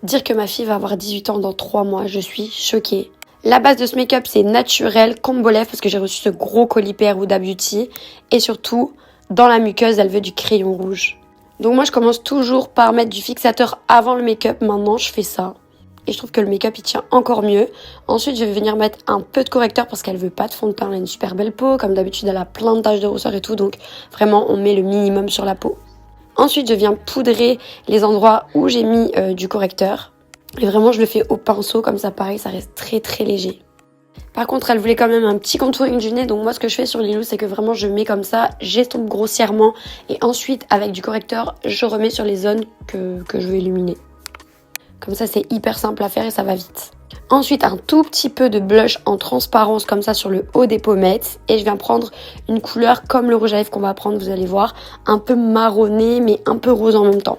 Dire que ma fille va avoir 18 ans dans 3 mois, je suis choquée. La base de ce make-up, c'est naturel, combo lèvres, parce que j'ai reçu ce gros colis PR Huda Beauty. Et surtout, dans la muqueuse, elle veut du crayon rouge. Donc moi, je commence toujours par mettre du fixateur avant le make-up. Maintenant, je fais ça. Et je trouve que le make-up, il tient encore mieux. Ensuite, je vais venir mettre un peu de correcteur parce qu'elle veut pas de fond de teint. Elle a une super belle peau. Comme d'habitude, elle a plein de taches de rousseur et tout. Donc vraiment, on met le minimum sur la peau. Ensuite, je viens poudrer les endroits où j'ai mis du correcteur. Et vraiment, je le fais au pinceau, comme ça, pareil, ça reste très très léger. Par contre, elle voulait quand même un petit contouring du nez, donc moi, ce que je fais sur Lilou, c'est que vraiment, je mets comme ça, j'estompe grossièrement, et ensuite, avec du correcteur, je remets sur les zones que je veux illuminer. Comme ça, c'est hyper simple à faire et ça va vite. Ensuite, un tout petit peu de blush en transparence, comme ça, sur le haut des pommettes, et je viens prendre une couleur comme le rouge à lèvres qu'on va prendre, vous allez voir, un peu marronné, mais un peu rose en même temps.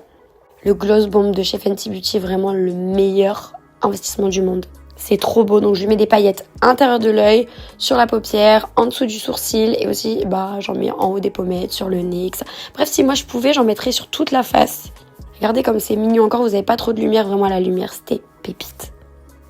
Le Gloss Bomb de chez Fenty Beauty est vraiment le meilleur investissement du monde. C'est trop beau, donc je mets des paillettes à l'intérieur de l'œil, sur la paupière, en dessous du sourcil et aussi j'en mets en haut des pommettes, sur le nez, etc. Bref, si moi je pouvais, j'en mettrais sur toute la face. Regardez comme c'est mignon encore, vous n'avez pas trop de lumière, vraiment la lumière c'était pépite.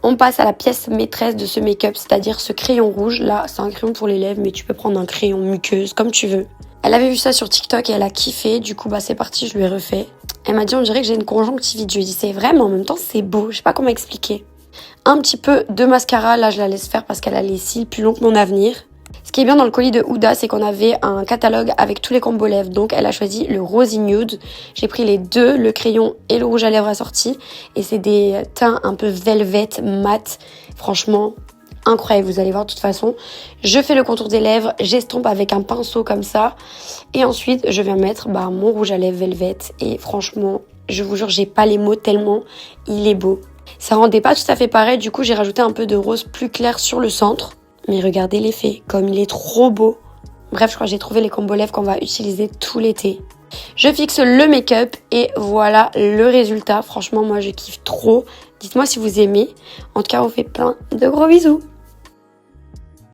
On passe à la pièce maîtresse de ce make-up, c'est-à-dire ce crayon rouge. Là, c'est un crayon pour les lèvres, mais tu peux prendre un crayon muqueuse, comme tu veux. Elle avait vu ça sur TikTok et elle a kiffé, du coup c'est parti, je lui ai refait. Elle m'a dit on dirait que j'ai une conjonctivite. Je lui ai dit c'est vrai mais en même temps c'est beau, je sais pas comment expliquer. Un petit peu de mascara, là je la laisse faire parce qu'elle a les cils plus longs que mon avenir. Ce qui est bien dans le colis de Huda, c'est qu'on avait un catalogue avec tous les combos lèvres. Donc elle a choisi le Rosy Nude. J'ai pris les deux, le crayon et le rouge à lèvres assorti. Et c'est des teints un peu velvet, mat. Franchement, incroyable, vous allez voir de toute façon. Je fais le contour des lèvres, j'estompe avec un pinceau comme ça. Et ensuite, je viens mettre mon rouge à lèvres velvet. Et franchement, je vous jure, j'ai pas les mots tellement il est beau. Ça rendait pas tout à fait pareil, du coup j'ai rajouté un peu de rose plus clair sur le centre. Mais regardez l'effet, comme il est trop beau. Bref, je crois que j'ai trouvé les combos lèvres qu'on va utiliser tout l'été. Je fixe le make-up et voilà le résultat. Franchement, moi je kiffe trop. Dites-moi si vous aimez. En tout cas, on fait plein de gros bisous.